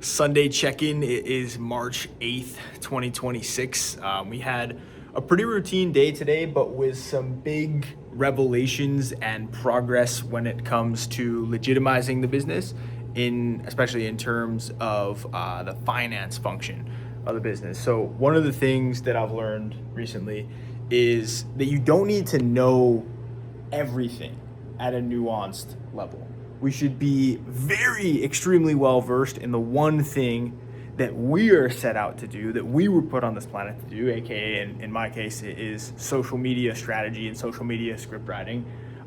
Sunday check-in. It is March 8th, 2026. We had a pretty routine day today, but with some big revelations and progress when it comes to legitimizing the business, especially in terms of the finance function of the business. So one of the things that I've learned recently is that you don't need to know everything at a nuanced level. We should be extremely well versed in the one thing that we are set out to do, that we were put on this planet to do, aka in my case, it is social media strategy and social media script writing.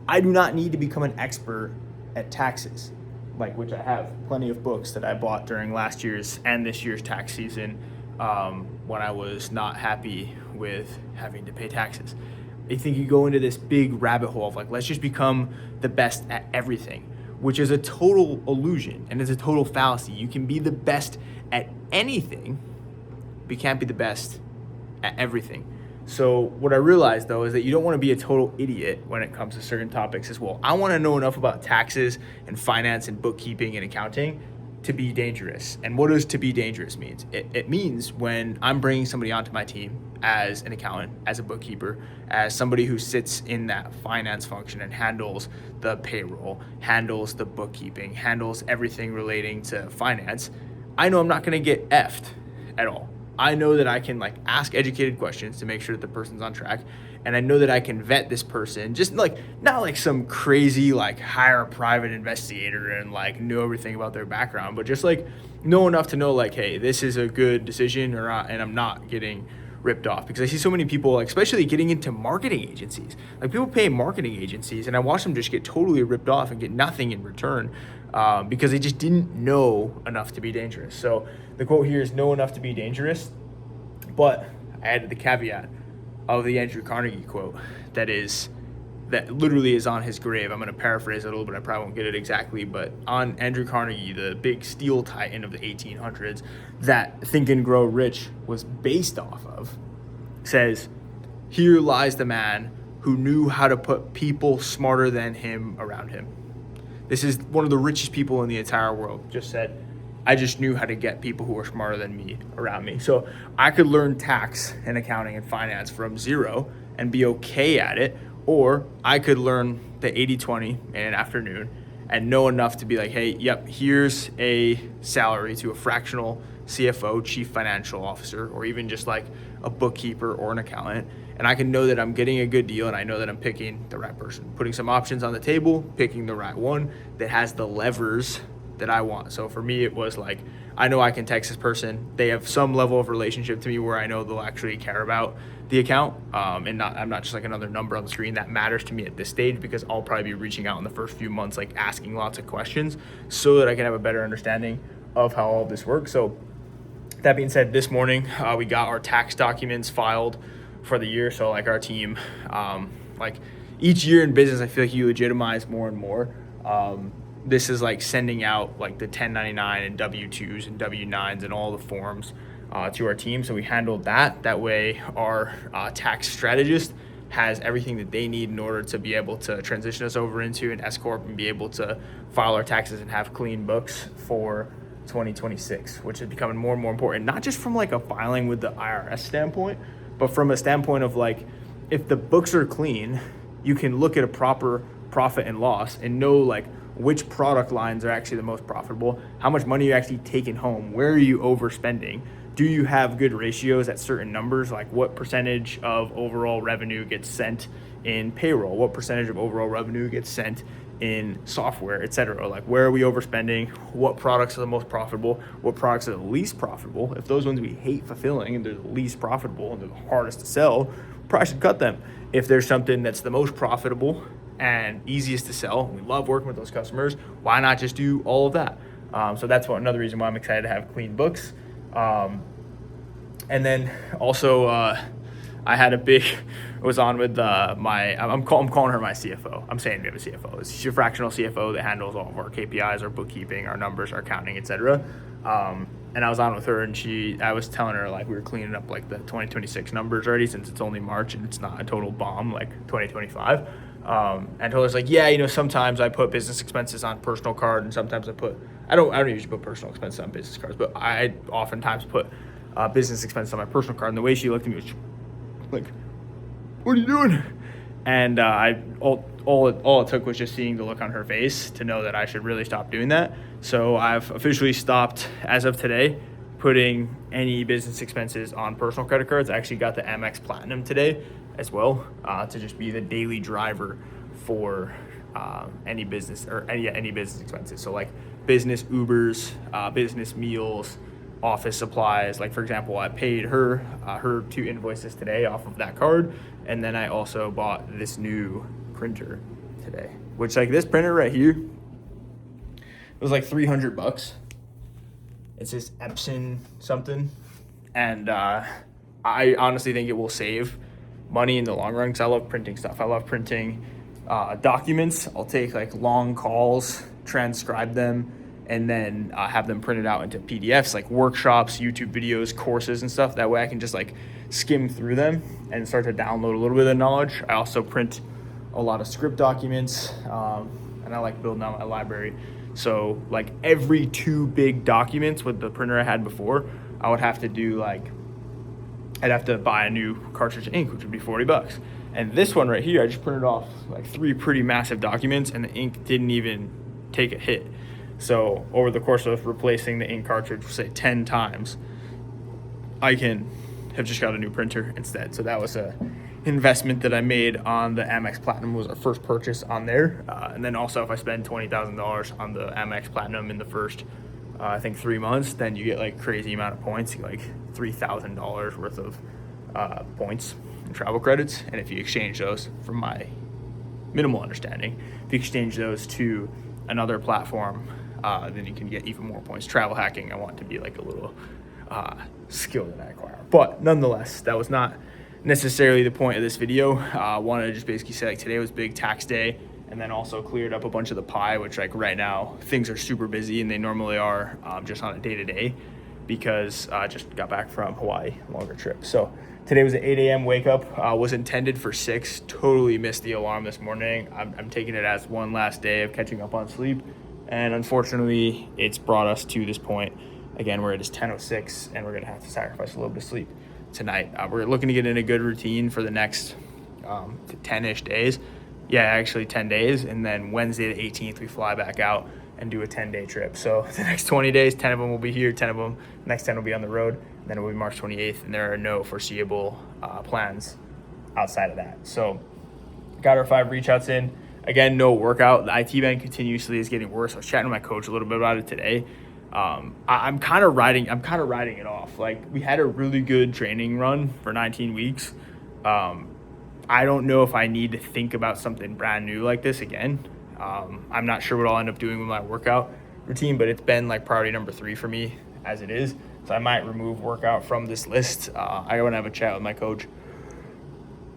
I do not need to become an expert at taxes, which I have plenty of books that I bought during last year's and this year's tax season when I was not happy with having to pay taxes. I think you go into this big rabbit hole of let's just become the best at everything, which is a total illusion and is a total fallacy. You can be the best at anything, but you can't be the best at everything. So what I realized though is that you don't want to be a total idiot when it comes to certain topics as well. I want to know enough about taxes and finance and bookkeeping and accounting to be dangerous. And what does to be dangerous means? It means when I'm bringing somebody onto my team as an accountant, as a bookkeeper, as somebody who sits in that finance function and handles the payroll, handles the bookkeeping, handles everything relating to finance, I know I'm not going to get effed at all. I know that I can ask educated questions to make sure that the person's on track. And I know that I can vet this person, just not some crazy hire a private investigator and know everything about their background, but just know enough to know hey, this is a good decision and I'm not getting ripped off. Because I see so many people, especially getting into marketing agencies, people pay marketing agencies and I watch them just get totally ripped off and get nothing in return because they just didn't know enough to be dangerous. So the quote here is know enough to be dangerous, but I added the caveat of the Andrew Carnegie quote that literally is on his grave. I'm going to paraphrase it a little bit. I probably won't get it exactly, but on Andrew Carnegie, the big steel titan of the 1800s that Think and Grow Rich was based off of, says, "Here lies the man who knew how to put people smarter than him around him." This is one of the richest people in the entire world. Just said, I just knew how to get people who are smarter than me around me. So I could learn tax and accounting and finance from zero and be okay at it, or I could learn the 80-20 in an afternoon and know enough to be hey, yep, here's a salary to a fractional CFO, chief financial officer, or even just a bookkeeper or an accountant. And I can know that I'm getting a good deal and I know that I'm picking the right person, putting some options on the table, picking the right one that has the levers that I want. So for me, it was I know I can text this person. They have some level of relationship to me where I know they'll actually care about the account. And I'm not just another number on the screen. That matters to me at this stage because I'll probably be reaching out in the first few months, asking lots of questions so that I can have a better understanding of how all this works. So that being said, this morning, we got our tax documents filed for the year. So our team, each year in business, I feel you legitimize more and more. This is sending out the 1099 and W-2s and W-9s and all the forms to our team. So we handled that. That way our tax strategist has everything that they need in order to be able to transition us over into an S-Corp and be able to file our taxes and have clean books for 2026, which is becoming more and more important, not just from a filing with the IRS standpoint, but from a standpoint of if the books are clean, you can look at a proper profit and loss and know which product lines are actually the most profitable, how much money you're actually taking home, where are you overspending, do you have good ratios at certain numbers, what percentage of overall revenue gets sent in payroll, what percentage of overall revenue gets sent in software, etc. Where are we overspending, what products are the most profitable, what products are the least profitable. If those ones we hate fulfilling and they're the least profitable and they're the hardest to sell, we probably should cut them. If there's something that's the most profitable and easiest to sell, we love working with those customers, why not just do all of that? So that's another reason why I'm excited to have clean books. And then also I had was on with I'm calling her my CFO. I'm saying we have a CFO. She's a fractional CFO that handles all of our KPIs, our bookkeeping, our numbers, our accounting, etc. And I was on with her and I was telling her we were cleaning up the 2026 numbers already, since it's only March and it's not a total bomb 2025. And told us yeah, sometimes I put business expenses on personal card and sometimes I put I don't usually put personal expenses on business cards, but I oftentimes put business expenses on my personal card. And the way she looked at me was like, "What are you doing?" And all it took was just seeing the look on her face to know that I should really stop doing that. So I've officially stopped, as of today, putting any business expenses on personal credit cards. I actually got the Amex Platinum today as well, to just be the daily driver for any business or any business expenses. So like business Ubers, business meals, office supplies. Like for example, I paid her 2 invoices today off of that card, and then I also bought this new printer today, which like this printer right here, it was like $300. It's this Epson something, and I honestly think it will save money in the long run because I love printing stuff. I love printing documents. I'll take like long calls, transcribe them, and then have them printed out into PDFs, like workshops, YouTube videos, courses, and stuff. That way I can just like skim through them and start to download a little bit of knowledge. I also print a lot of script documents, and I like building out my library. So like every 2 big documents with the printer I had before, I would have to do I'd have to buy a new cartridge of ink, which would be $40. And this one right here, I just printed off like 3 pretty massive documents, and the ink didn't even take a hit. So over the course of replacing the ink cartridge, say 10 times, I can have just got a new printer instead. So that was a investment that I made on the Amex Platinum. Was our first purchase on there. And then also if I spend $20,000 on the Amex Platinum in the first, I think 3 months, then you get like crazy amount of points, you get like $3,000 worth of points and travel credits. And if you exchange those, from my minimal understanding, if you exchange those to another platform, then you can get even more points. Travel hacking, I want to be like a little skill that I acquire. But nonetheless, that was not necessarily the point of this video. I wanted to just basically say like today was big tax day, and then also cleared up a bunch of the pie, which like right now things are super busy, and they normally are just on a day-to-day, because I just got back from Hawaii, longer trip. So today was an 8 a.m. wake up, was intended for 6, totally missed the alarm this morning. I'm taking it as one last day of catching up on sleep, and unfortunately it's brought us to this point. Again, where it is 10:06, and we're gonna have to sacrifice a little bit of sleep tonight. We're looking to get in a good routine for the next 10-ish days. Yeah, actually 10 days, and then Wednesday the 18th we fly back out and do a 10-day trip. So the next 20 days, 10 of them will be here, 10 of them, next 10 will be on the road, and then it will be March 28th, and there are no foreseeable plans outside of that. So got our 5 reach outs in. Again, no workout. The IT band continuously is getting worse. I was chatting with my coach a little bit about it today. I'm kind of riding it off. Like, we had a really good training run for 19 weeks. I don't know if I need to think about something brand new like this again. I'm not sure what I'll end up doing with my workout routine, but it's been like priority number 3 for me as it is. So I might remove workout from this list. I want to have a chat with my coach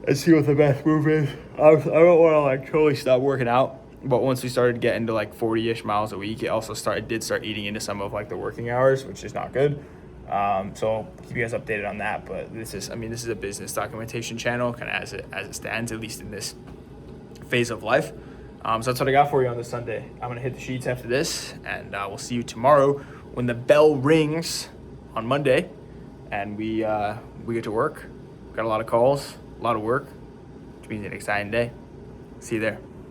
and see what the best move is. I don't want to like totally stop working out. But once we started getting to like 40-ish miles a week, it also did start eating into some of like the working hours, which is not good. So I'll keep you guys updated on that. But this is a business documentation channel, kind of as it stands, at least in this phase of life. So that's what I got for you on this Sunday. I'm gonna hit the sheets after this, and we'll see you tomorrow when the bell rings on Monday, and we get to work. Got a lot of calls, a lot of work, which means an exciting day. See you there.